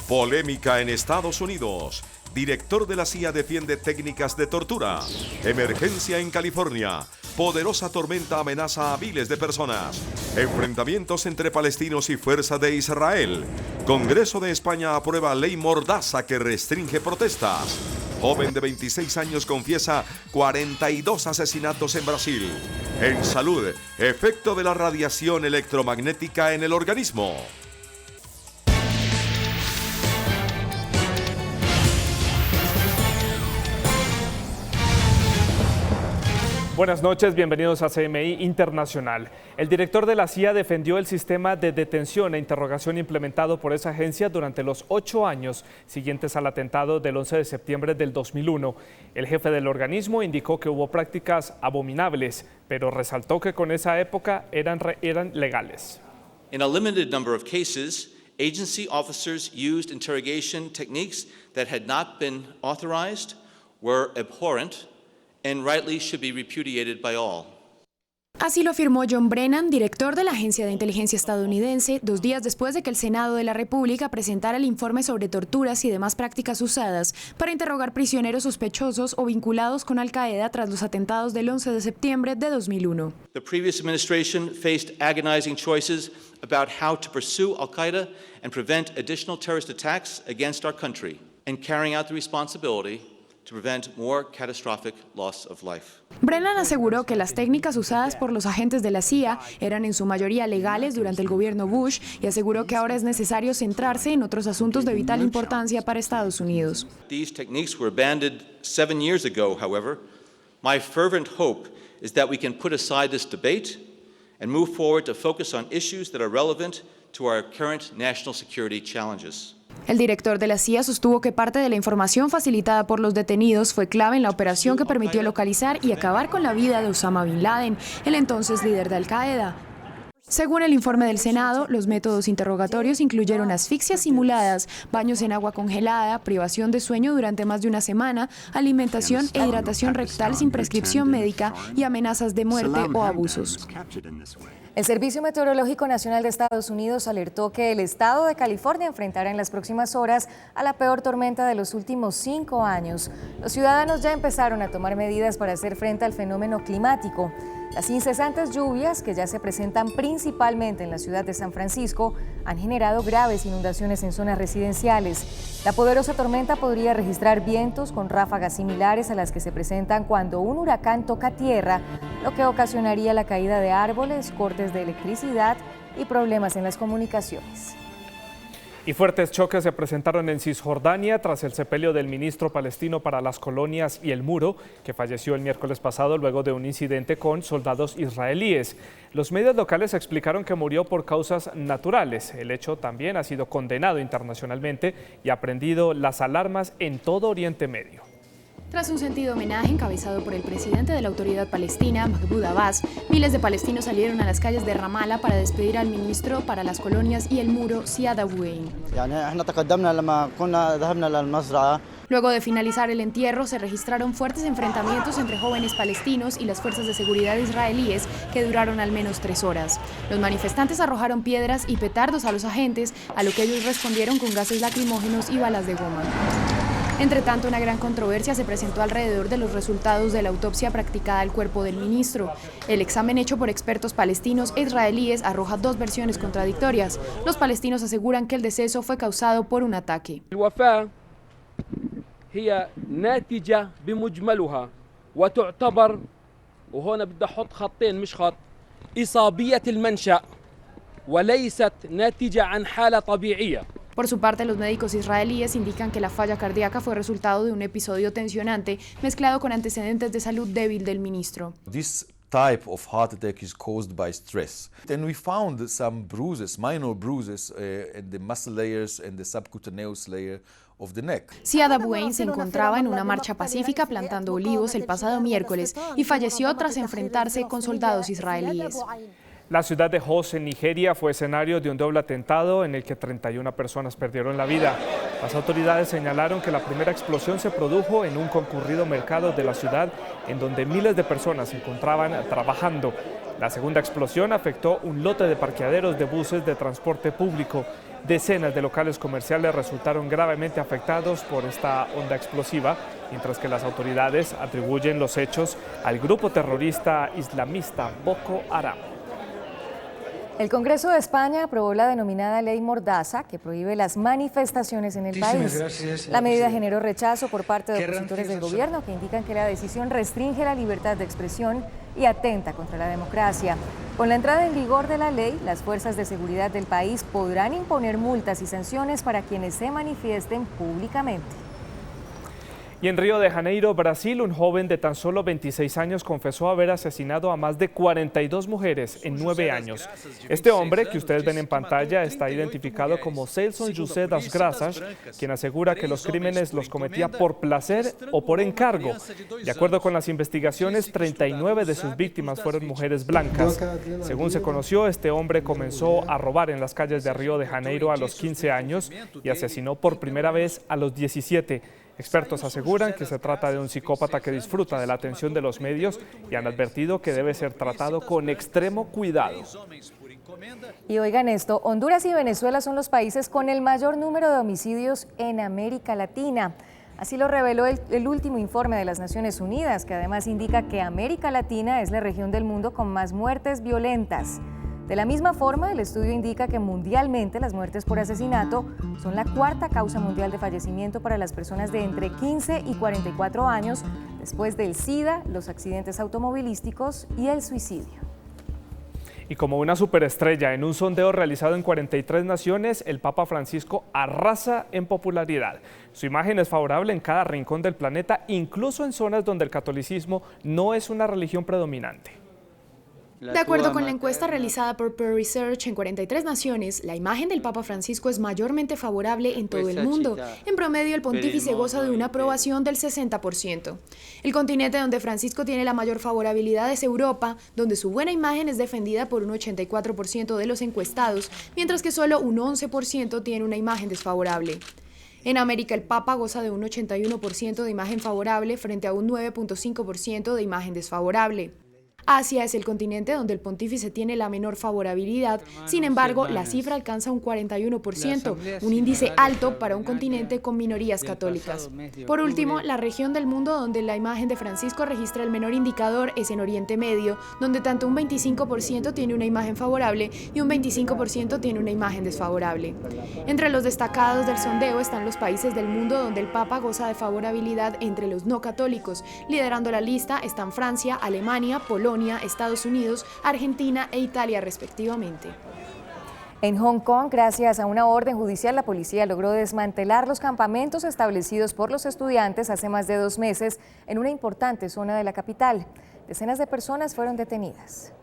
Polémica en Estados Unidos. Director de la CIA defiende técnicas de tortura. Emergencia en California. Poderosa tormenta amenaza a miles de personas. Enfrentamientos entre palestinos y fuerza de Israel. Congreso de España aprueba ley mordaza que restringe protestas. Joven de 26 años confiesa 42 asesinatos en Brasil. En salud, efecto de la radiación electromagnética en el organismo. Buenas noches, bienvenidos a CMI Internacional. El director de la CIA defendió el sistema de detención e interrogación implementado por esa agencia durante los 8 años siguientes al atentado del 11 de septiembre del 2001. El jefe del organismo indicó que hubo prácticas abominables, pero resaltó que con esa época eran legales. In a limited number of cases, agency officers used interrogation techniques that had not been authorized, were abhorrent, and rightly should be repudiated by all. Así lo afirmó John Brennan, director de la Agencia de Inteligencia estadounidense, 2 días después de que el Senado de la República presentara el informe sobre torturas y demás prácticas usadas para interrogar prisioneros sospechosos o vinculados con Al-Qaeda tras los atentados del 11 de septiembre de 2001. The previous administration faced agonizing choices about how to pursue Al-Qaeda and prevent additional terrorist attacks against our country, and carrying out the responsibility to prevent more catastrophic loss of life. Brennan aseguró que las técnicas usadas por los agentes de la CIA eran en su mayoría legales durante el gobierno Bush y aseguró que ahora es necesario centrarse en otros asuntos de vital importancia para Estados Unidos. These techniques were abandoned 7 years ago, however. My fervent hope is that we can put aside this debate and move forward to focus on issues that are relevant to our current national security challenges. El director de la CIA sostuvo que parte de la información facilitada por los detenidos fue clave en la operación que permitió localizar y acabar con la vida de Osama Bin Laden, el entonces líder de Al-Qaeda. Según el informe del Senado, los métodos interrogatorios incluyeron asfixias simuladas, baños en agua congelada, privación de sueño durante más de una semana, alimentación e hidratación rectal sin prescripción médica y amenazas de muerte o abusos. El Servicio Meteorológico Nacional de Estados Unidos alertó que el estado de California enfrentará en las próximas horas a la peor tormenta de los últimos 5 años. Los ciudadanos ya empezaron a tomar medidas para hacer frente al fenómeno climático. Las incesantes lluvias, que ya se presentan principalmente en la ciudad de San Francisco, han generado graves inundaciones en zonas residenciales. La poderosa tormenta podría registrar vientos con ráfagas similares a las que se presentan cuando un huracán toca tierra, lo que ocasionaría la caída de árboles, cortes de electricidad y problemas en las comunicaciones. Y fuertes choques se presentaron en Cisjordania tras el sepelio del ministro palestino para las colonias y el muro, que falleció el miércoles pasado luego de un incidente con soldados israelíes. Los medios locales explicaron que murió por causas naturales. El hecho también ha sido condenado internacionalmente y ha prendido las alarmas en todo Oriente Medio. Tras un sentido homenaje encabezado por el presidente de la autoridad palestina, Mahmoud Abbas, miles de palestinos salieron a las calles de Ramallah para despedir al ministro para las colonias y el muro, Ziad Abu Ain. Luego de finalizar el entierro, se registraron fuertes enfrentamientos entre jóvenes palestinos y las fuerzas de seguridad israelíes que duraron al menos 3 horas. Los manifestantes arrojaron piedras y petardos a los agentes, a lo que ellos respondieron con gases lacrimógenos y balas de goma. Entre tanto, una gran controversia se presentó alrededor de los resultados de la autopsia practicada al cuerpo del ministro. El examen hecho por expertos palestinos e israelíes arroja 2 versiones contradictorias. Los palestinos aseguran que el deceso fue causado por un ataque. هي ناتجة بمجملها وتعتبر وهنا بدي أحط خطين مش خط إصابية المنشأ وليست ناتجة عن حالة طبيعية. Por su parte, los médicos israelíes indican que la falla cardíaca fue resultado de un episodio tensionante mezclado con antecedentes de salud débil del ministro. This type of heart attack is caused by stress. And we found some bruises, minor bruises in the muscle layers and the subcutaneous layer of the neck. Ziad Abu Ain se encontraba en una marcha pacífica plantando olivos el pasado miércoles y falleció tras enfrentarse con soldados israelíes. La ciudad de Jos, en Nigeria, fue escenario de un doble atentado en el que 31 personas perdieron la vida. Las autoridades señalaron que la primera explosión se produjo en un concurrido mercado de la ciudad, en donde miles de personas se encontraban trabajando. La segunda explosión afectó un lote de parqueaderos de buses de transporte público. Decenas de locales comerciales resultaron gravemente afectados por esta onda explosiva, mientras que las autoridades atribuyen los hechos al grupo terrorista islamista Boko Haram. El Congreso de España aprobó la denominada Ley Mordaza, que prohíbe las manifestaciones en el país. La medida generó rechazo por parte de opositores del gobierno, que indican que la decisión restringe la libertad de expresión y atenta contra la democracia. Con la entrada en vigor de la ley, las fuerzas de seguridad del país podrán imponer multas y sanciones para quienes se manifiesten públicamente. Y en Río de Janeiro, Brasil, un joven de tan solo 26 años confesó haber asesinado a más de 42 mujeres en 9 años. Este hombre, que ustedes ven en pantalla, está identificado como Celson José das Graças, quien asegura que los crímenes los cometía por placer o por encargo. De acuerdo con las investigaciones, 39 de sus víctimas fueron mujeres blancas. Según se conoció, este hombre comenzó a robar en las calles de Río de Janeiro a los 15 años y asesinó por primera vez a los 17. Expertos aseguran que se trata de un psicópata que disfruta de la atención de los medios y han advertido que debe ser tratado con extremo cuidado. Y oigan esto, Honduras y Venezuela son los países con el mayor número de homicidios en América Latina. Así lo reveló el último informe de las Naciones Unidas, que además indica que América Latina es la región del mundo con más muertes violentas. De la misma forma, el estudio indica que mundialmente las muertes por asesinato son la cuarta causa mundial de fallecimiento para las personas de entre 15 y 44 años, después del SIDA, los accidentes automovilísticos y el suicidio. Y como una superestrella en un sondeo realizado en 43 naciones, el Papa Francisco arrasa en popularidad. Su imagen es favorable en cada rincón del planeta, incluso en zonas donde el catolicismo no es una religión predominante. De acuerdo con la encuesta realizada por Pew Research en 43 naciones, la imagen del Papa Francisco es mayormente favorable en todo el mundo. En promedio, el pontífice goza de una aprobación del 60%. El continente donde Francisco tiene la mayor favorabilidad es Europa, donde su buena imagen es defendida por un 84% de los encuestados, mientras que solo un 11% tiene una imagen desfavorable. En América, el Papa goza de un 81% de imagen favorable frente a un 9.5% de imagen desfavorable. Asia es el continente donde el pontífice tiene la menor favorabilidad, sin embargo, la cifra alcanza un 41%, un índice alto para un continente con minorías católicas. Por último, la región del mundo donde la imagen de Francisco registra el menor indicador es en Oriente Medio, donde tanto un 25% tiene una imagen favorable y un 25% tiene una imagen desfavorable. Entre los destacados del sondeo están los países del mundo donde el Papa goza de favorabilidad entre los no católicos. Liderando la lista están Francia, Alemania, Polonia, Estados Unidos, Argentina e Italia respectivamente. En Hong Kong, gracias a una orden judicial, la policía logró desmantelar los campamentos establecidos por los estudiantes hace más de 2 meses en una importante zona de la capital. Decenas de personas fueron detenidas.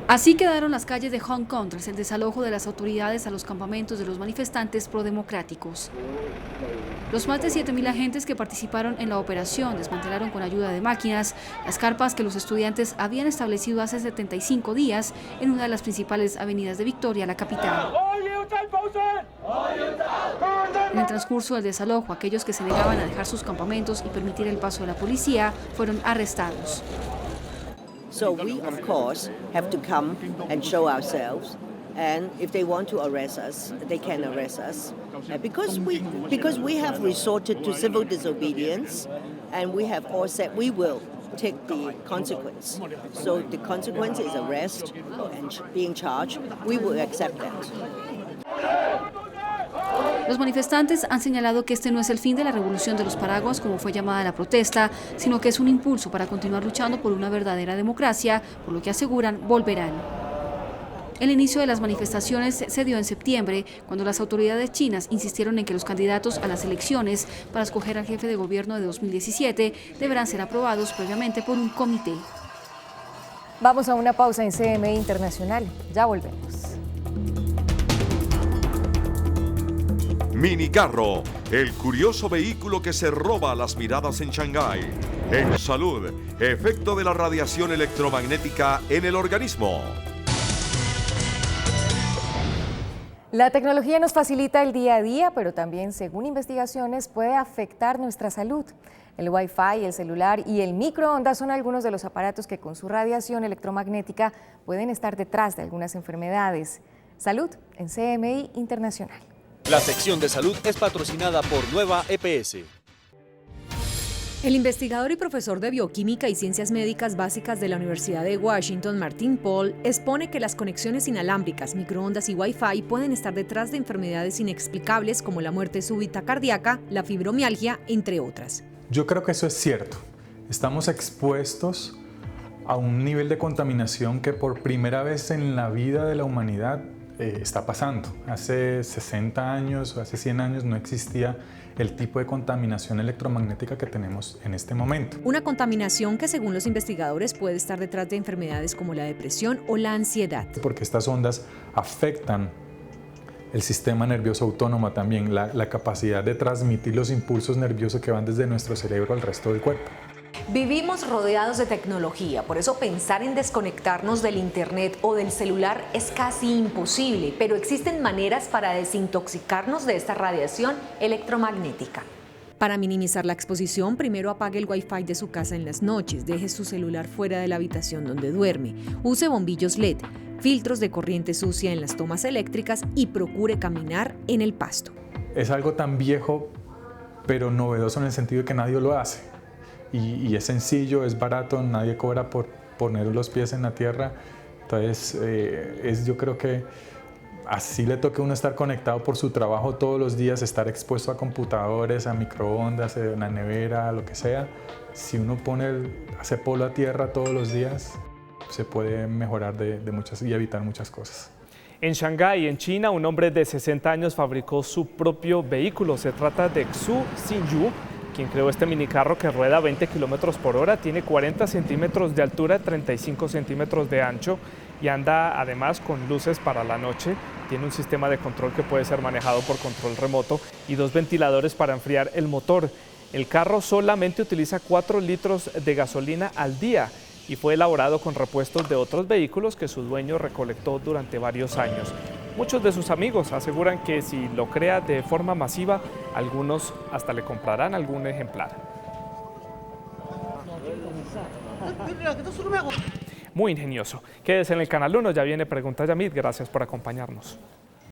Así quedaron las calles de Hong Kong tras el desalojo de las autoridades a los campamentos de los manifestantes prodemocráticos. Los más de 7.000 agentes que participaron en la operación desmantelaron con ayuda de máquinas las carpas que los estudiantes habían establecido hace 75 días en una de las principales avenidas de Victoria, la capital. En el transcurso del desalojo, aquellos que se negaban a dejar sus campamentos y permitir el paso de la policía fueron arrestados. So we, of course, have to come and show ourselves. And if they want to arrest us, they can arrest us. Because we have resorted to civil disobedience, and we have all said we will take the consequence. So the consequence is arrest and being charged. We will accept that. Los manifestantes han señalado que este no es el fin de la revolución de los paraguas, como fue llamada la protesta, sino que es un impulso para continuar luchando por una verdadera democracia, por lo que aseguran volverán. El inicio de las manifestaciones se dio en septiembre, cuando las autoridades chinas insistieron en que los candidatos a las elecciones para escoger al jefe de gobierno de 2017 deberán ser aprobados previamente por un comité. Vamos a una pausa en CMI Internacional. Ya volvemos. Minicarro, el curioso vehículo que se roba las miradas en Shanghái. En salud, efecto de la radiación electromagnética en el organismo. La tecnología nos facilita el día a día, pero también, según investigaciones, puede afectar nuestra salud. El Wi-Fi, el celular y el microondas son algunos de los aparatos que con su radiación electromagnética pueden estar detrás de algunas enfermedades. Salud en CMI Internacional. La sección de salud es patrocinada por Nueva EPS. El investigador y profesor de Bioquímica y Ciencias Médicas Básicas de la Universidad de Washington, Martin Pall, expone que las conexiones inalámbricas, microondas y Wi-Fi pueden estar detrás de enfermedades inexplicables como la muerte súbita cardíaca, la fibromialgia, entre otras. Yo creo que eso es cierto. Estamos expuestos a un nivel de contaminación que por primera vez en la vida de la humanidad está pasando. Hace 60 años o hace 100 años no existía el tipo de contaminación electromagnética que tenemos en este momento. Una contaminación que, según los investigadores, puede estar detrás de enfermedades como la depresión o la ansiedad. Porque estas ondas afectan el sistema nervioso autónomo también, la capacidad de transmitir los impulsos nerviosos que van desde nuestro cerebro al resto del cuerpo. Vivimos rodeados de tecnología, por eso pensar en desconectarnos del internet o del celular es casi imposible, pero existen maneras para desintoxicarnos de esta radiación electromagnética. Para minimizar la exposición, primero apague el Wi-Fi de su casa en las noches, deje su celular fuera de la habitación donde duerme, use bombillos LED, filtros de corriente sucia en las tomas eléctricas y procure caminar en el pasto. Es algo tan viejo, pero novedoso en el sentido de que nadie lo hace. Y es sencillo, es barato, nadie cobra por poner los pies en la tierra. Entonces, yo creo que así le toca a uno estar conectado por su trabajo todos los días, estar expuesto a computadores, a microondas, a una nevera, lo que sea. Si uno hace polo a tierra todos los días, se puede mejorar de muchas y evitar muchas cosas. En Shanghái, en China, un hombre de 60 años fabricó su propio vehículo. Se trata de Xu Xinyu, quien creó este minicarro que rueda a 20 kilómetros por hora, tiene 40 centímetros de altura, 35 centímetros de ancho y anda además con luces para la noche. Tiene un sistema de control que puede ser manejado por control remoto y 2 ventiladores para enfriar el motor. El carro solamente utiliza 4 litros de gasolina al día y fue elaborado con repuestos de otros vehículos que su dueño recolectó durante varios años. Muchos de sus amigos aseguran que si lo crea de forma masiva, algunos hasta le comprarán algún ejemplar. Muy ingenioso. Quédese en el canal 1, ya viene Pregunta Yamit. Gracias por acompañarnos.